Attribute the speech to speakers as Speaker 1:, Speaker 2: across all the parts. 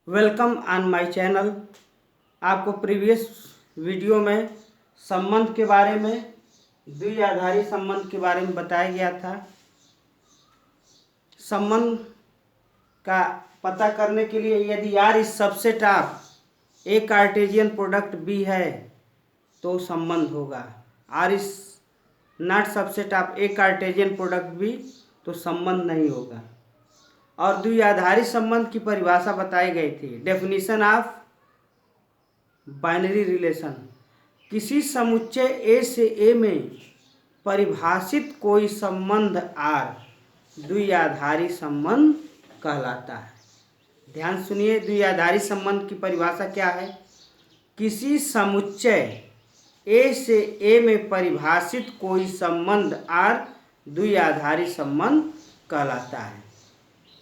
Speaker 1: Welcome on my channel. आपको previous video में संबंध के बारे में, द्विआधारी संबंध के बारे में बताया गया था। संबंध का पता करने के लिए यदि R इस subset of A Cartesian product B है तो संबंध होगा। R इस not subset of A Cartesian product B तो संबंध नहीं होगा। और द्विआधारी संबंध की परिभाषा बताई गई थी। डेफिनेशन ऑफ बाइनरी रिलेशन, किसी समुच्चय ए से ए में परिभाषित कोई संबंध R द्विआधारी संबंध कहलाता है। ध्यान सुनिए, द्विआधारी संबंध की परिभाषा क्या है। किसी समुच्चय ए से ए में परिभाषित कोई संबंध R द्विआधारी संबंध कहलाता है।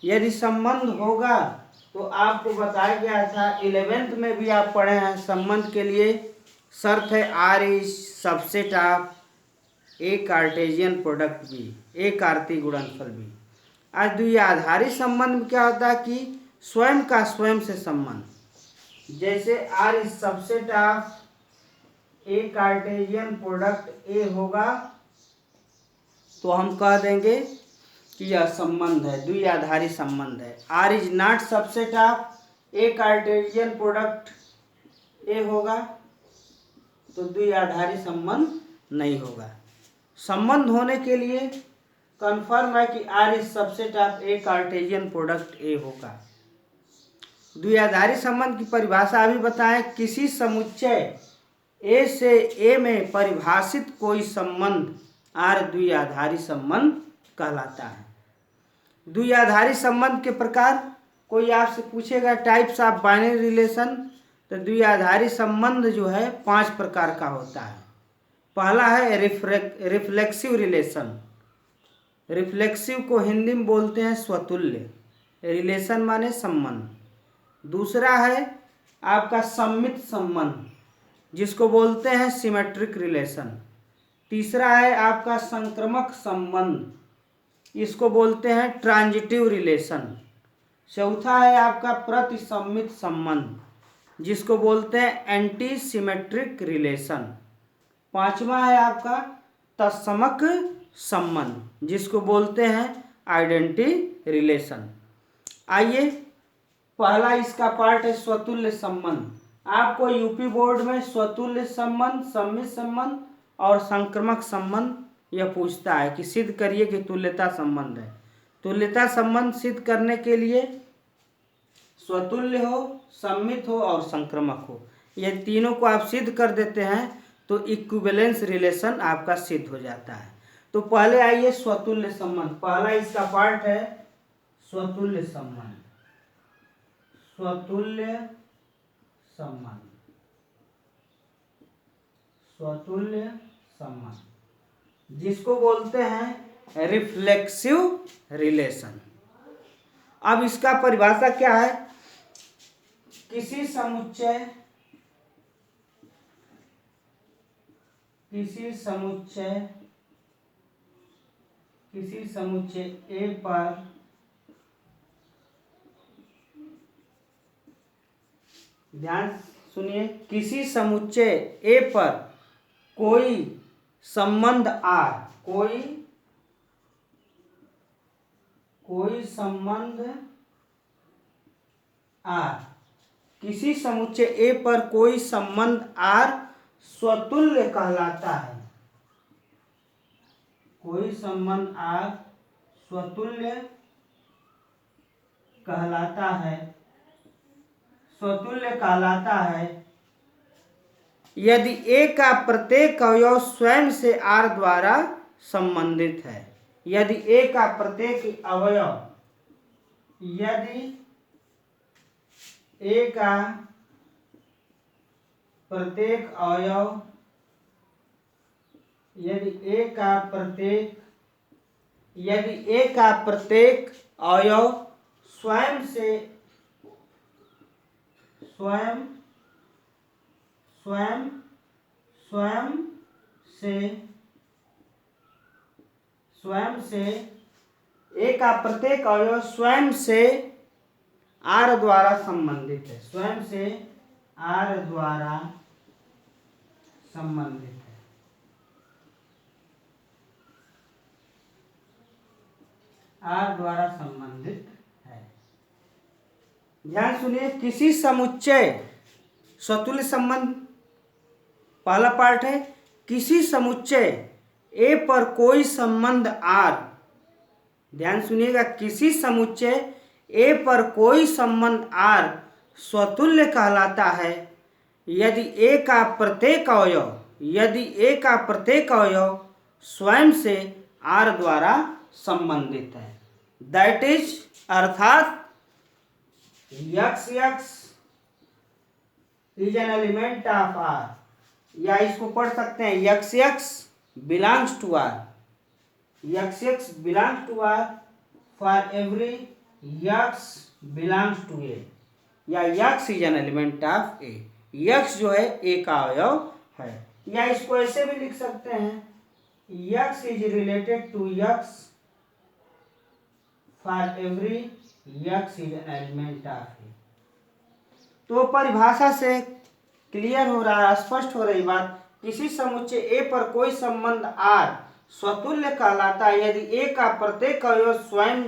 Speaker 1: यदि संबंध होगा तो आपको बताया गया था 11th में भी आप पढ़े हैं। संबंध के लिए शर्त है R is subset of A Cartesian product B, एक आर्ती गुणनफल B। आज द्विआधारी संबंध में क्या होता है कि स्वयं का स्वयं से संबंध। जैसे R is subset of A Cartesian product A होगा तो हम कह देंगे कि यह संबंध है, द्विआधारी संबंध है। R is not subset of A Cartesian product A होगा तो द्विआधारी संबंध नहीं होगा। संबंध होने के लिए कंफर्म है कि R is subset of A Cartesian product A होगा। द्विआधारी संबंध की परिभाषा अभी बताएं। किसी समुच्चय A से A में परिभाषित कोई संबंध R द्विआधारी संबंध कहलाता है। द्विआधारी संबंध के प्रकार, कोई आपसे पूछेगा टाइप्स ऑफ बाइनरी रिलेशन, तो द्विआधारी संबंध जो है 5 प्रकार का होता है। पहला है रिफ्लेक्सिव रिलेशन। रिफ्लेक्सिव को हिंदी में बोलते हैं स्वतुल्य। रिलेशन माने संबंध। दूसरा है आपका सम्मित संबंध, जिसको बोलते हैं सिमेट्रिक रिलेशन। तीसरा है आपका संक्रामक संबंध, इसको बोलते हैं ट्रांजिटिव रिलेशन। चौथा है आपका प्रतिसम्मित संबंध, जिसको बोलते हैं एंटी सिमेट्रिक रिलेशन। पांचवा है आपका तत्समक संबंध, जिसको बोलते हैं आइडेंटी रिलेशन। आइए, पहला इसका पार्ट है स्वतुल्य संबंध। आपको यूपी बोर्ड में स्वतुल्य संबंध, सम्मित संबंध और संक्रामक संबंध यह पूछता है कि सिद्ध करिए कि तुल्यता संबंध है। तुल्यता संबंध सिद्ध करने के लिए स्वतुल्य हो, सम्मित हो और संक्रामक हो, ये तीनों को आप सिद्ध कर देते हैं तो इक्विवेलेंस रिलेशन आपका सिद्ध हो जाता है। तो पहले आइए स्वतुल्य संबंध। पहला इसका पार्ट है स्वतुल्य संबंध। स्वतुल्य संबंध, स्वतुल्य संबंध जिसको बोलते हैं रिफ्लेक्सिव रिलेशन। अब इसका परिभाषा क्या है। किसी समुच्चय A पर ध्यान सुनिए, किसी समुच्चय A पर कोई संबंध R, कोई संबंध R, किसी समुच्चय A पर कोई संबंध R स्वतुल्य कहलाता है। कोई संबंध R स्वतुल्य कहलाता है, स्वतुल्य कहलाता है यदि A का प्रत्येक अवयव स्वयं से R द्वारा संबंधित है। यदि A का प्रत्येक अवयव, यदि A का प्रत्येक अवयव, यदि A का प्रत्येक अवयव स्वयं से A का प्रत्येक अवयव स्वयं से आर द्वारा संबंधित है, स्वयं से आर द्वारा संबंधित है। आर द्वारा संबंधित है। ध्यान सुनिए, किसी समुच्चय स्वतुल्य संबंध पहला पार्ट है, किसी समुच्चय ए पर कोई संबंध आर, ध्यान सुनिएगा, किसी समुच्चय ए पर कोई संबंध आर स्वतुल्य कहलाता है यदि ए का प्रत्येक अवयव स्वयं से आर द्वारा संबंधित है। दैट इज, अर्थात x is an element of R, या इसको पढ़ सकते हैं x belongs to R, x belongs to R for every x belongs to A, या x is an element of A, x जो है ए का अवयव है। या इसको ऐसे भी लिख सकते हैं x is related to x for every x is an element of A. तो परिभाषा से क्लियर हो रहा है, स्पष्ट हो रही बात, किसी समुच्चय ए पर कोई संबंध आर स्वतुल्य कहलाता है यदि ए का प्रत्येक अवयव स्वयं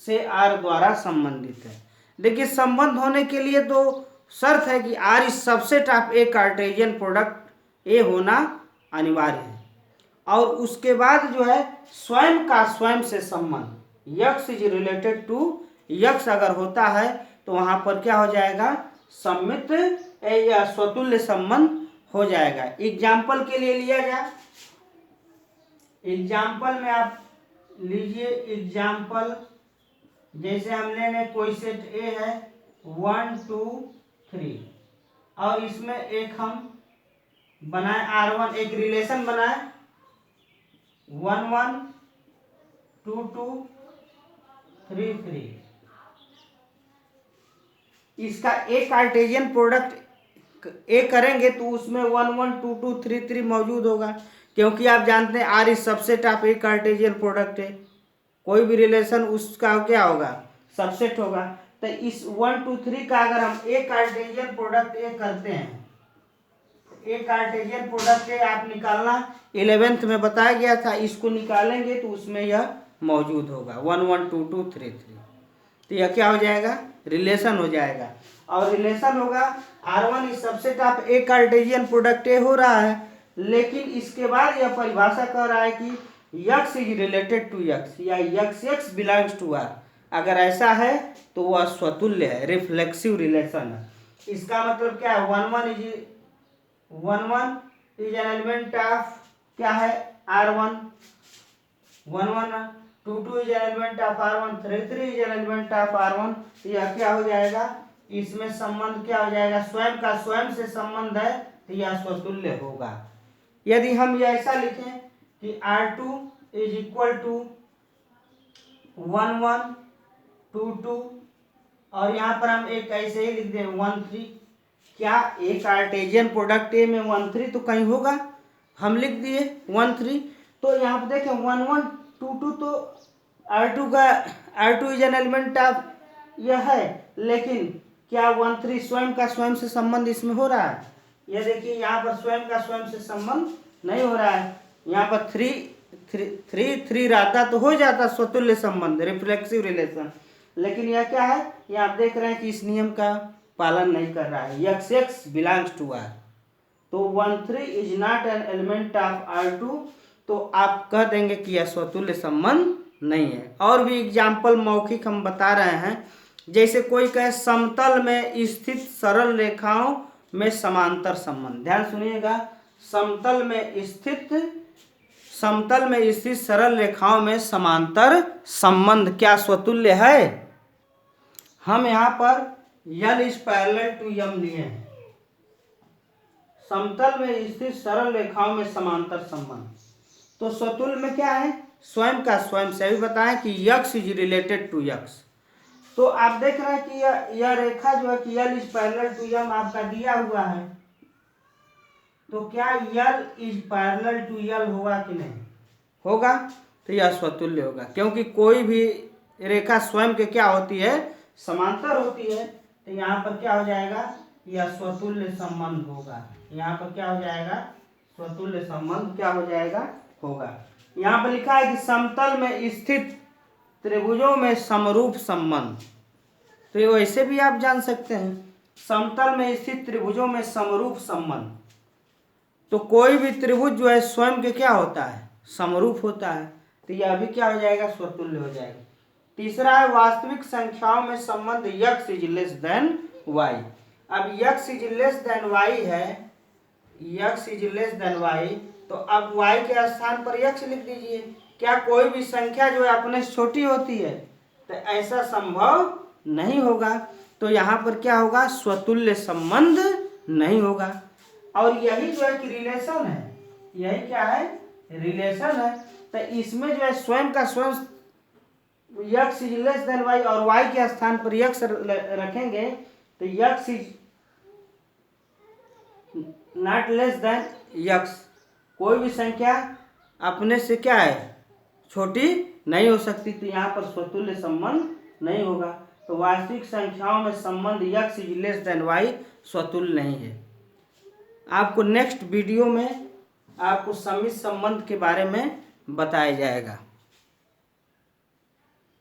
Speaker 1: से आर द्वारा संबंधित है। देखिए, संबंध होने के लिए तो शर्त है कि R is subset of A Cartesian product A होना अनिवार्य है, और उसके बाद जो है स्वयं का स्वयं से संबंध, x is related to x अगर होता है तो वहां पर क्या हो जाएगा, सम्मित या स्वतुल्य संबंध हो जाएगा। एग्जाम्पल के लिए लिया जाए, एग्जाम्पल में आप लीजिए, एग्जाम्पल जैसे हम ले लें कोई सेट ए है 1 2 3, और इसमें एक हम बनाए R1, एक रिलेशन बनाए 1 1 2 2 3 3, इसका एक कार्टेशियन प्रोडक्ट ए करेंगे तो उसमें 1 1 2 2 3 3 मौजूद होगा, क्योंकि आप जानते हैं R is subset of A Cartesian product है, कोई भी रिलेशन उसका क्या होगा, सबसेट होगा। तो इस 1 2 3 का अगर हम ए कार्टेशियन प्रोडक्ट ए करते हैं, ए कार्टेशियन प्रोडक्ट ए आप निकालना 11th में बताया गया था, इसको निकालेंगे तो उसमें यह मौजूद होगा 1 1 2 2 3 3, तो यह क्या हो जाएगा, रिलेशन हो जाएगा। और रिलेशन होगा R1 is subset of A Cartesian product ए हो रहा है, लेकिन इसके बाद यह परिभाषा कह रहा है कि x is related to x, या यक्स बिलोंग्स टू आर, अगर ऐसा है तो वह स्वतुल्य है, रिफ्लेक्सिव रिलेशन है। इसका मतलब क्या है, 1 1 इज एन एलिमेंट ऑफ क्या है R1, 1 1 2 2 is an element of R1, 3 3 is an element of R1, तो यह क्या हो जाएगा, इसमें संबंध क्या हो जाएगा, स्वयं का स्वयं से संबंध है तो यह स्वतुल्य होगा। यदि हम ये ऐसा लिखें कि R2 इज इक्वल टू 1 1 2 2, और यहाँ पर हम एक ऐसे ही लिख दें 1 3, क्या एक कार्टेशियन प्रोडक्ट ए में 1 3 तो कहीं होगा, हम लिख दिए 1 3, तो यहाँ पर देखें 1 1 2 2 तो R2 is an element of यह है, लेकिन क्या 1 3 स्वयं का स्वयं से संबंध इसमें हो रहा है, यह देखिए यहाँ पर स्वयं का स्वयं से संबंध नहीं हो रहा है, यहाँ पर 3 3 रहता तो हो जाता स्वतुल्य संबंध, रिफ्लेक्सिव रिलेशन, लेकिन यह क्या है, ये आप देख रहे हैं कि इस नियम का पालन नहीं कर रहा है, यक्स बिलोंग्स टू आर, तो 1 3 is not an element of R2, तो आप कह देंगे कि यह स्वतुल्य संबंध नहीं है। और भी एग्जाम्पल मौखिक हम बता रहे हैं, जैसे कोई कहे समतल में स्थित सरल रेखाओं में समांतर संबंध, ध्यान सुनिएगा, समतल में स्थित सरल रेखाओं में समांतर संबंध क्या स्वतुल्य है। हम यहाँ पर L is parallel to M लिए हैं, समतल में स्थित सरल रेखाओं में समांतर संबंध, तो स्वतुल्य में क्या है, स्वयं का स्वयं से, अभी बताएं कि x is related to x, तो आप देख रहे हैं कि यह रेखा जो है कि L is parallel to M आपका दिया हुआ है, तो क्या L is parallel to L होगा कि नहीं होगा, तो यह स्वतुल्य होगा, क्योंकि कोई भी रेखा स्वयं के क्या होती है, समांतर होती है तो यहाँ पर क्या हो जाएगा, यह स्वतुल्य संबंध होगा। यहाँ पर क्या हो जाएगा, स्वतुल्य संबंध क्या हो जाएगा, होगा। यहाँ पर लिखा है कि समतल में स्थित त्रिभुजों में समरूप संबंध, तो ये वैसे भी आप जान सकते हैं, समतल में स्थित त्रिभुजों में समरूप संबंध, तो कोई भी त्रिभुज जो है स्वयं के क्या होता है, समरूप होता है, तो यह भी क्या हो जाएगा, स्वतुल्य हो जाएगा। तीसरा है वास्तविक संख्याओं में संबंध x is less than y। अब x is less than y है, x is less than y, तो अब y के स्थान पर x लिख दीजिए। क्या कोई भी संख्या जो है अपने से छोटी होती है, तो ऐसा संभव नहीं होगा, तो यहाँ पर क्या होगा, स्वतुल्य संबंध नहीं होगा। और यही जो है कि रिलेशन है, यही क्या है, रिलेशन है। तो इसमें जो है स्वयं का स्वयं x is less than y और y के स्थान पर x रखेंगे तो x is not less than x। कोई भी संख्या अपने से क्या है, छोटी नहीं हो सकती, तो यहाँ पर स्वतुल्य संबंध नहीं होगा। तो वास्तविक संख्याओं में संबंध x is less than y स्वतुल्य नहीं है। आपको नेक्स्ट वीडियो में आपको समित संबंध के बारे में बताया जाएगा।